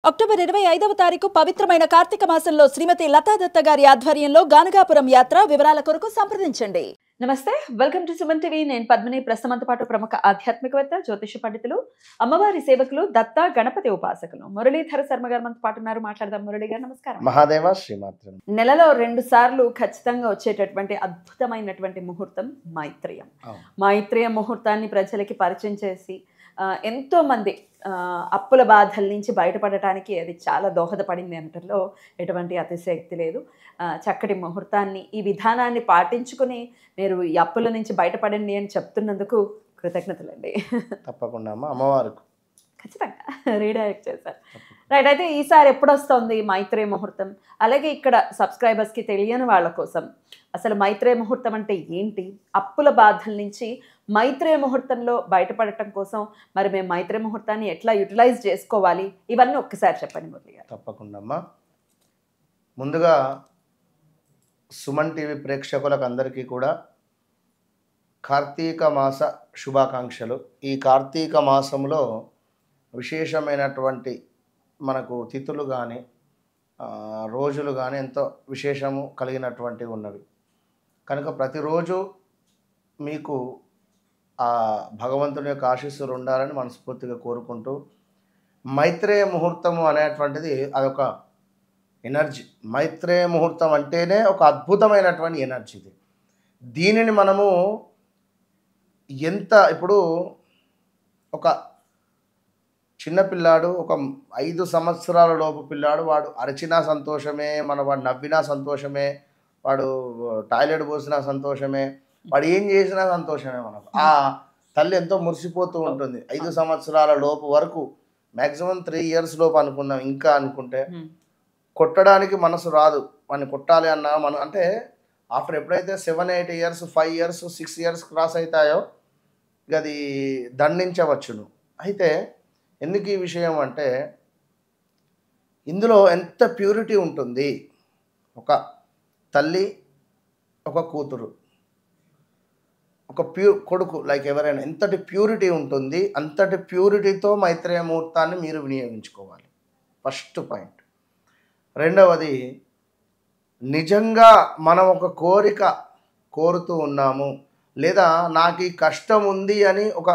October 25వ తారీఖు పవిత్రమైన కార్తీక మాసంలో శ్రీమతి లతా దత్త గారి ఆధ్వర్యంలో గానగాపురం యాత్ర వివరాల కొరకు సంప్రదించండి. నమస్తే, వెల్కమ్ టు సుమన్ టీవీ. నేను పద్మిని. ప్రస్తుతంతో పాటు ప్రముఖ ఆధ్యాత్మికవేత్త, జ్యోతిష పండితులు, అమ్మవారి సేవకులు, దత్త గణపతి ఉపాసకులు మురళీధర శర్మ గారు మనతో పాటు ఉన్నారు. మాట్లాడదాం. మురళి గారు నమస్కారం. మహాదేవ శ్రీమాత్రం. నెలలో 2 సార్లు ఖచ్చితంగా వచ్చేటటువంటి అద్భుతమైనటువంటి ముహూర్తం మైత్రేయం. మైత్రేయ ముహూర్తాన్ని ప్రజలకి పరిచయం చేసి ఎంతో మంది అప్పుల బాధల నుంచి బయటపడటానికి అది చాలా దోహదపడింది అనటంలో ఎటువంటి అతిశయోక్తి లేదు. చక్కటి ముహూర్తాన్ని, ఈ విధానాన్ని పాటించుకుని మీరు ఈ అప్పుల నుంచి బయటపడండి అని చెప్తున్నందుకు కృతజ్ఞతలండి. తప్పకుండా అమ్మవారికి ఖచ్చితంగా రీడైరెక్ట్ చేశారు. రైట్, అయితే ఈసారి ఎప్పుడు వస్తుంది మైత్రేయ ముహూర్తం? అలాగే ఇక్కడ సబ్స్క్రైబర్స్కి తెలియని వాళ్ళ కోసం అసలు మైత్రేయ ముహూర్తం అంటే ఏంటి, అప్పుల బాధల నుంచి మైత్రేయ ముహూర్తంలో బయటపడటం కోసం మరి మేము మైత్రేయ ముహూర్తాన్ని ఎట్లా యూటిలైజ్ చేసుకోవాలి, ఇవన్నీ ఒక్కసారి చెప్పండి మురళి గారు. తప్పకుండా అమ్మా. ముందుగా సుమన్ టీవీ ప్రేక్షకులకు అందరికీ కూడా కార్తీక మాస శుభాకాంక్షలు. ఈ కార్తీక మాసంలో విశేషమైనటువంటి మనకు తిథులు కానీ రోజులు కానీ ఎంతో విశేషము కలిగినటువంటివి ఉన్నవి కనుక ప్రతిరోజు మీకు ఆ భగవంతుని యొక్క ఆశీస్సులు ఉండాలని మనస్ఫూర్తిగా కోరుకుంటూ, మైత్రేయ ముహూర్తము అనేటువంటిది అదొక ఎనర్జీ. మైత్రేయ ముహూర్తం అంటేనే ఒక అద్భుతమైనటువంటి ఎనర్జీ. ఇది దీనిని మనము ఇప్పుడు ఒక చిన్నపిల్లాడు, ఒక 5 సంవత్సరాల లోపు పిల్లాడు, వాడు అరిచినా సంతోషమే, వాడు నవ్వినా సంతోషమే, వాడు టాయిలెట్ పోసినా సంతోషమే, వాడు ఏం చేసినా సంతోషమే. మనకు ఆ తల్లి ఎంతో మురిసిపోతూ ఉంటుంది. 5 సంవత్సరాల లోపు వరకు, మ్యాక్సిమం 3 ఇయర్స్ లోపు అనుకుందాం. ఇంకా అనుకుంటే కొట్టడానికి మనసు రాదు. వాడిని కొట్టాలి అన్నా మనం అంటే ఆఫ్టర్ ఎప్పుడైతే 7, 8 ఇయర్స్, 5 ఇయర్స్, 6 ఇయర్స్ క్రాస్ అవుతాయో ఇక అది దండించవచ్చును. అయితే ఎందుకు ఈ విషయం అంటే ఇందులో ఎంత ప్యూరిటీ ఉంటుంది. ఒక తల్లి, ఒక కూతురు, ఒక కొడుకు, లైక్ ఎవరైనా ఎంతటి ప్యూరిటీ ఉంటుంది. అంతటి ప్యూరిటీతో మైత్రేయ ముహూర్తాన్ని మీరు వినియోగించుకోవాలి. First point. రెండవది, నిజంగా మనం ఒక కోరిక కోరుతూ ఉన్నాము, లేదా నాకు ఈ కష్టం ఉంది అని ఒక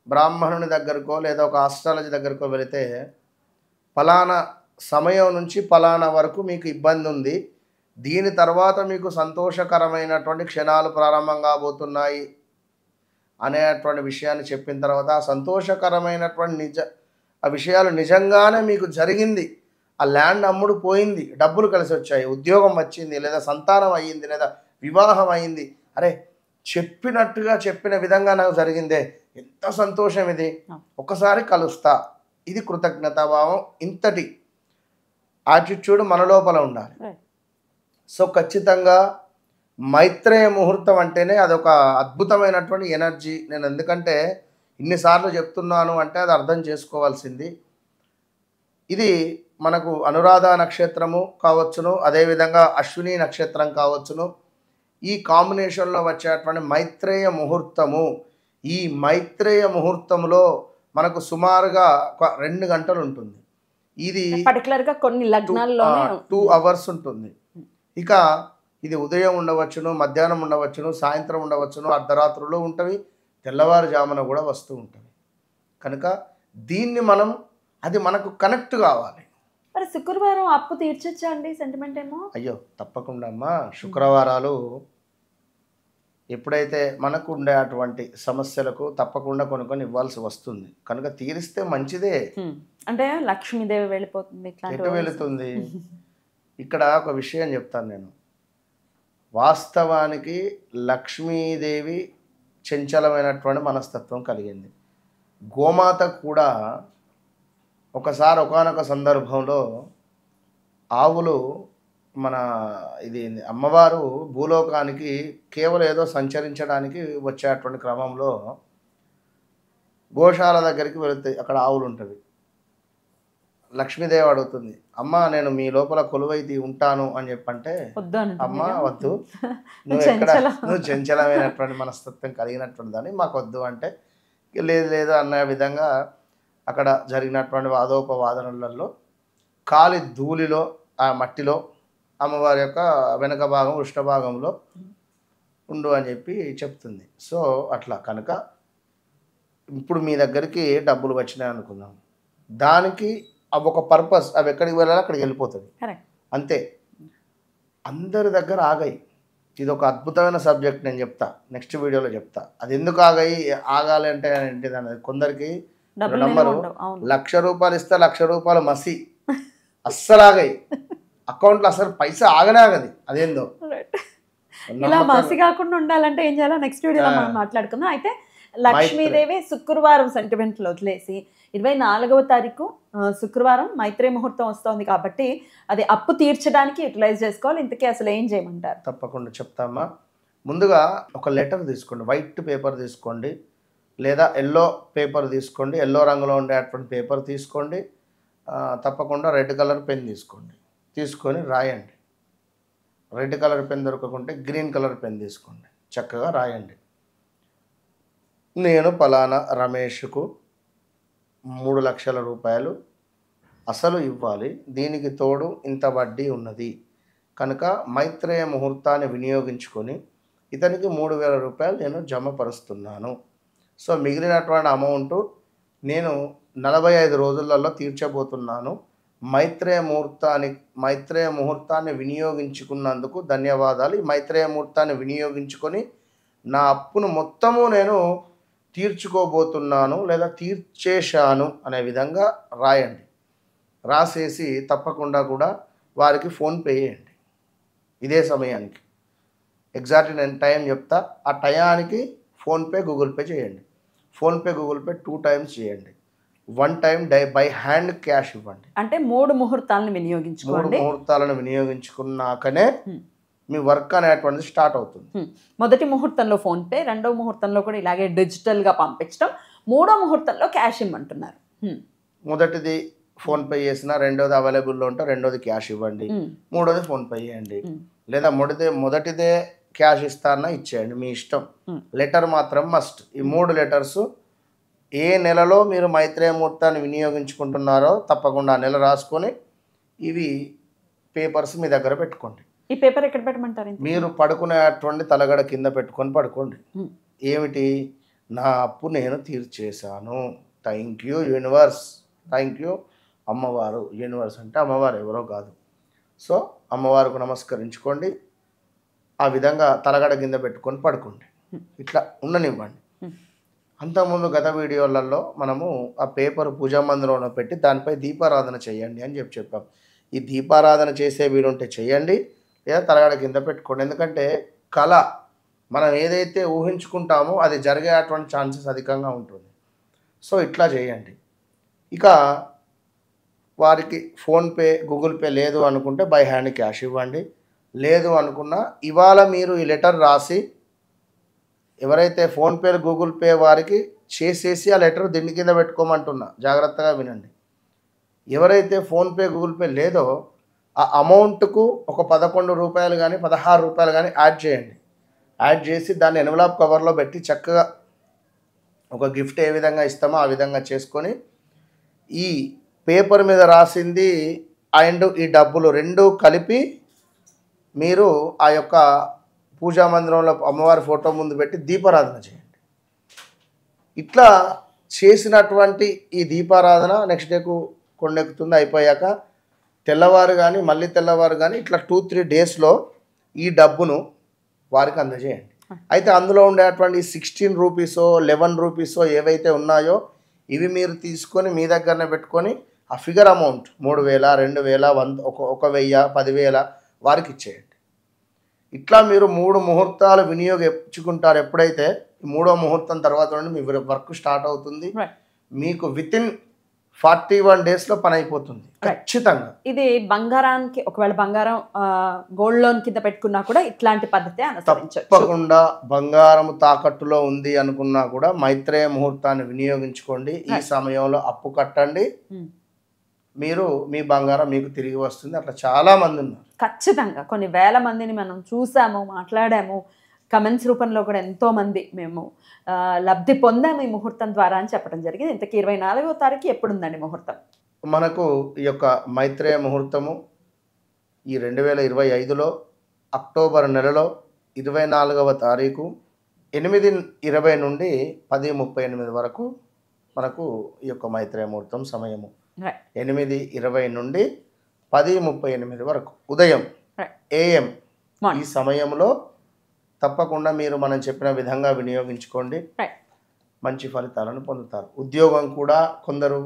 బ్రాహ్మణుని దగ్గరకో లేదా ఒక ఆస్ట్రాలజీ దగ్గరకో వెళితే, ఫలానా సమయం నుంచి ఫలానా వరకు మీకు ఇబ్బంది ఉంది, దీని తర్వాత మీకు సంతోషకరమైనటువంటి క్షణాలు ప్రారంభం కాబోతున్నాయి అనేటువంటి విషయాన్ని చెప్పిన తర్వాత ఆ సంతోషకరమైనటువంటి ఆ విషయాలు నిజంగానే మీకు జరిగింది. ఆ ల్యాండ్ అమ్ముడు పోయింది, డబ్బులు కలిసి వచ్చాయి, ఉద్యోగం వచ్చింది, లేదా సంతానం అయ్యింది, లేదా వివాహం అయింది, అరే చెప్పినట్టుగా చెప్పిన విధంగా నాకు జరిగిందే, ఎంత సంతోషం ఇది, ఒక్కసారి కలుస్తా. ఇది కృతజ్ఞతాభావం. ఇంతటి యాటిట్యూడ్ మన లోపల ఉండాలి. సో ఖచ్చితంగా మైత్రేయ ముహూర్తం అంటేనే అదొక అద్భుతమైనటువంటి ఎనర్జీ. నేను ఎందుకంటే ఇన్నిసార్లు చెప్తున్నాను అంటే అది అర్థం చేసుకోవాల్సింది. ఇది మనకు అనురాధ నక్షత్రము కావచ్చును, అదేవిధంగా అశ్విని నక్షత్రం కావచ్చును. ఈ కాంబినేషన్లో వచ్చేటువంటి మైత్రేయ ముహూర్తము, ఈ మైత్రేయ ముహూర్తంలో మనకు సుమారుగా ఒక 2 గంటలు ఉంటుంది. ఇది పర్టికులర్గా కొన్ని లగ్నాల్లో 2 అవర్స్ ఉంటుంది. ఇక ఇది ఉదయం ఉండవచ్చును, మధ్యాహ్నం ఉండవచ్చును, సాయంత్రం ఉండవచ్చును, అర్ధరాత్రులు ఉంటవి, తెల్లవారుజామున కూడా వస్తూ ఉంటవి. కనుక దీన్ని అది మనకు కనెక్ట్ కావాలి. మరి శుక్రవారం అప్పు తీర్చొచ్చా అండి? సెంటిమెంట్ ఏమో. అయ్యో తప్పకుండా అమ్మా. శుక్రవారాలు ఎప్పుడైతే మనకు ఉండే అటువంటి సమస్యలకు తప్పకుండా కొన్ని ఇవ్వాల్సి వస్తుంది. కనుక తీరిస్తే మంచిదే. అంటే లక్ష్మీదేవి వెళ్ళిపోతుంది, ఎటు వెళుతుంది? ఇక్కడ ఒక విషయం చెప్తాను నేను. వాస్తవానికి లక్ష్మీదేవి చంచలమైనటువంటి మనస్తత్వం కలిగింది. గోమాత కూడా ఒకసారి ఒకానొక సందర్భంలో ఆవులు ఇది అమ్మవారు భూలోకానికి కేవలం ఏదో సంచరించడానికి వచ్చేటువంటి క్రమంలో గోశాల దగ్గరికి వెళుతాయి. అక్కడ ఆవులు ఉంటుంది. లక్ష్మీదేవి అడుగుతుంది, అమ్మ నేను మీ లోపల కొలువైతే ఉంటాను అని చెప్పంటే, అమ్మ వద్దు, నువ్వు చంచలమైనటువంటి మనస్తత్వం కలిగినటువంటి దాన్ని మాకు వద్దు అంటే, లేదు లేదు అన్న విధంగా అక్కడ జరిగినటువంటి వాదోపవాదనలలో కాలి ధూళిలో ఆ మట్టిలో అమ్మవారి యొక్క వెనక భాగం వృష్ణ భాగంలో ఉండు అని చెప్పి చెప్తుంది. సో అట్లా కనుక ఇప్పుడు మీ దగ్గరికి డబ్బులు వచ్చినాయి అనుకుందాం, దానికి అవి ఒక పర్పస్, అవి ఎక్కడికి వెళ్ళాలి అక్కడికి వెళ్ళిపోతుంది అంతే. అందరి దగ్గర ఆగాయి. ఇది ఒక అద్భుతమైన సబ్జెక్ట్, నేను చెప్తా నెక్స్ట్ వీడియోలో చెప్తా. అది ఎందుకు ఆగాలి అంటే ఏంటిది అనేది. కొందరికి నంబరు ₹1,00,000 ఇస్తే ₹1,00,000 మసి అస్సలు ఆగాయి అకౌంట్లో, అసలు పైసా ఆగనే ఆగది. అదేందో ఇలా మసి కాకుండా ఉండాలంటే ఏం చేయాలో నెక్స్ట్ వీడియోలో మనం మాట్లాడుకుందాం. అయితే లక్ష్మీదేవి శుక్రవారం సెంటిమెంట్లు వదిలేసి 24వ తారీఖు శుక్రవారం మైత్రేయ ముహూర్తం వస్తుంది కాబట్టి అది అప్పు తీర్చడానికి యూటిలైజ్ చేసుకోవాలి. ఇంతకీ అసలు ఏం చేయమంటారు? తప్పకుండా చెప్తామా. ముందుగా ఒక లెటర్ తీసుకోండి, వైట్ పేపర్ తీసుకోండి లేదా ఎల్లో పేపర్ తీసుకోండి, ఎల్లో రంగులో ఉండేటువంటి పేపర్ తీసుకోండి, తప్పకుండా రెడ్ కలర్ పెన్ తీసుకోండి, తీసుకొని రాయండి. రెడ్ కలర్ పెన్ దొరకకుంటే గ్రీన్ కలర్ పెన్ తీసుకోండి, చక్కగా రాయండి. నేను పలానా రమేష్కు ₹3,00,000 అసలు ఇవ్వాలి, దీనికి తోడు ఇంత వడ్డీ ఉన్నది కనుక మైత్రేయ ముహూర్తాన్ని వినియోగించుకొని ఇతనికి ₹3,000 నేను జమ పరుస్తున్నాను. సో మిగిలినటువంటి అమౌంట్ నేను 45 రోజులలో తీర్చబోతున్నాను. మైత్రేయ ముహూర్తాన్ని వినియోగించుకున్నందుకు ధన్యవాదాలు. ఈ మైత్రేయ ముహూర్తాన్ని వినియోగించుకొని నా అప్పును మొత్తము నేను తీర్చుకోబోతున్నాను లేదా తీర్చేశాను అనే విధంగా రాయండి. రాసేసి తప్పకుండా కూడా వారికి ఫోన్పే చేయండి. ఇదే సమయానికి ఎగ్జాక్ట్లీ నేను టైం చెప్తా, ఆ టయానికి ఫోన్పే గూగుల్ పే చేయండి. ఫోన్పే గూగుల్ పే 2 times చేయండి. 1 time బై హ్యాండ్ క్యాష్ ఇవ్వండి. అంటే 3 ముహూర్తాలను వినియోగించుకోండి. 3 ముహూర్తాలను వినియోగించుకున్నాకనే మీ వర్క్ అనేటువంటిది స్టార్ట్ అవుతుంది. మొదటి ముహూర్తంలో ఫోన్పే, రెండవ ముహూర్తంలో కూడా ఇలాగే డిజిటల్గా పంపించడం, మూడో ముహూర్తంలో క్యాష్ ఇవ్వమంటున్నారు. మొదటిది ఫోన్పే చేసిన, రెండోది అవైలబుల్లో ఉంటే రెండోది క్యాష్ ఇవ్వండి, మూడోది ఫోన్పే చేయండి. లేదా మొదటిదే క్యాష్ ఇస్తారన్నా ఇచ్చేయండి, మీ ఇష్టం. లెటర్ మాత్రం మస్ట్. ఈ 3 లెటర్స్ ఏ నెలలో మీరు మైత్రేయ ముహూర్తాన్ని వినియోగించుకుంటున్నారో తప్పకుండా ఆ నెల రాసుకొని ఇవి పేపర్స్ మీ దగ్గర పెట్టుకోండి. ఈ పేపర్ ఎక్కడ పెట్టమంటారు? మీరు పడుకునేటువంటి తలగడ కింద పెట్టుకొని పడుకోండి. ఏమిటి? నా అప్పు నేను తీర్చేశాను, thank you universe, thank you అమ్మవారు. యూనివర్స్ అంటే అమ్మవారు ఎవరో కాదు. సో అమ్మవారికి నమస్కరించుకోండి, ఆ విధంగా తలగడ కింద పెట్టుకొని పడుకోండి. ఇట్లా ఉండనివ్వండి. అంతకుముందు గత వీడియోలలో మనము ఆ పేపర్ పూజా మందిరంలో పెట్టి దానిపై దీపారాధన చేయండి అని చెప్పాం. ఈ దీపారాధన చేసే వీలుంటే చేయండి, లేదా తలగడ కింద పెట్టుకోండి. ఎందుకంటే కళ మనం ఏదైతే ఊహించుకుంటామో అది జరిగేటువంటి ఛాన్సెస్ అధికంగా ఉంటుంది. సో ఇట్లా చేయండి. ఇక వారికి ఫోన్పే గూగుల్ పే లేదు అనుకుంటే బై హ్యాండ్ క్యాష్ ఇవ్వండి. లేదు అనుకున్నా ఇవాళ మీరు ఈ లెటర్ రాసి ఎవరైతే ఫోన్పే గూగుల్ పే వారికి చేసేసి ఆ లెటర్ దిండి కింద పెట్టుకోమంటున్నా, జాగ్రత్తగా వినండి. ఎవరైతే ఫోన్పే గూగుల్ పే లేదో ఆ అమౌంట్కు ఒక ₹11 కానీ ₹16 కానీ యాడ్ చేయండి. యాడ్ చేసి దాన్ని ఎన్వలప్ కవర్లో పెట్టి చక్కగా ఒక గిఫ్ట్ ఏ విధంగా ఇస్తామో ఆ విధంగా చేసుకొని ఈ పేపర్ మీద రాసింది అండ్ ఈ డబ్బులు 2 కలిపి మీరు ఆ యొక్క పూజా మందిరంలో అమ్మవారి ఫోటో ముందు పెట్టి దీపారాధన చేయండి. ఇట్లా చేసినటువంటి ఈ దీపారాధన నెక్స్ట్ డేకు కొండెక్కుతుంది. అయిపోయాక తెల్లవారు కానీ మళ్ళీ తెల్లవారు కానీ ఇట్లా 2-3 డేస్లో ఈ డబ్బును వారికి అందజేయండి. అయితే అందులో ఉండేటువంటి ₹16 ₹11 ఏవైతే ఉన్నాయో ఇవి మీరు తీసుకొని మీ దగ్గరనే పెట్టుకొని ఆ ఫిగర్ అమౌంట్ 3,000 2,000 1,000 10,000 వారికి ఇచ్చేయండి. ఇట్లా మీరు 3 ముహూర్తాలు వినియోగించుకుంటారు. ఎప్పుడైతే ఈ 3వ ముహూర్తం తర్వాత నుండి మీ వర్క్ స్టార్ట్ అవుతుంది. మీకు వితిన్ 41 డేస్లో పని అయిపోతుంది ఖచ్చితంగా. ఇది బంగారానికి ఒకవేళ బంగారం గోల్డ్ లోన్ కింద పెట్టుకున్నా కూడా ఇట్లాంటి పద్ధతి అనుసరించవచ్చు. తప్పకుండా బంగారం తాకట్టులో ఉంది అనుకున్నా కూడా మైత్రేయ ముహూర్తాన్ని వినియోగించుకోండి. ఈ సమయంలో అప్పు కట్టండి, మీరు మీ బంగారం మీకు తిరిగి వస్తుంది. అట్లా చాలా మంది ఉన్నారు. ఖచ్చితంగా కొన్ని వేల మందిని మనం చూసాము, మాట్లాడాము. కమెంట్స్ రూపంలో కూడా ఎంతోమంది మేము లబ్ధి పొందాము ఈ ముహూర్తం ద్వారా అని చెప్పడం జరిగింది. ఇంతకీ 24వ తారీఖు ఎప్పుడుందండి ముహూర్తం? మనకు ఈ యొక్క మైత్రేయ ముహూర్తము ఈ 2025లో అక్టోబర్ నెలలో 24వ తారీఖు 8:20 నుండి 10:38 వరకు మనకు ఈ యొక్క మైత్రేయ ముహూర్తం సమయము. 8:20 నుండి 10:38 వరకు ఉదయం AM ఈ సమయంలో తప్పకుండా మీరు మనం చెప్పిన విధంగా వినియోగించుకోండి. మంచి ఫలితాలను పొందుతారు. ఉద్యోగం కూడా కొందరు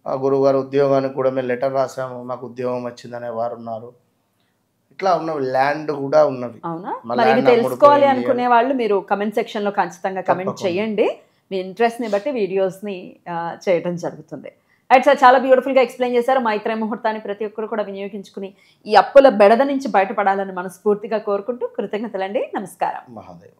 గురువుగారు ఉద్యోగానికి కూడా మేము లెటర్ రాసాము, మాకు ఉద్యోగం వచ్చిందనే వారు ఉన్నారు. ఇట్లా ఉన్నవి, ల్యాండ్ కూడా ఉన్నవి. అవునా? మరి ఇవి తెలుసుకోవాలి అనుకునే వాళ్ళు మీరు కమెంట్ సెక్షన్లో ఖచ్చితంగా కమెంట్ చేయండి. మీ ఇంట్రెస్ట్ని బట్టి వీడియోస్ని చేయడం జరుగుతుంది. రైట్ సార్, చాలా బ్యూటిఫుల్గా ఎక్స్ప్లెయిన్ చేశారు. మైత్రేయ ముహూర్తాన్ని ప్రతి ఒక్కరు కూడా వినియోగించుకుని ఈ అప్పుల బెడద నుంచి బయటపడాలని మనస్ఫూర్తిగా కోరుకుంటూ కృతజ్ఞతలండి. నమస్కారం. మహాదేవ్.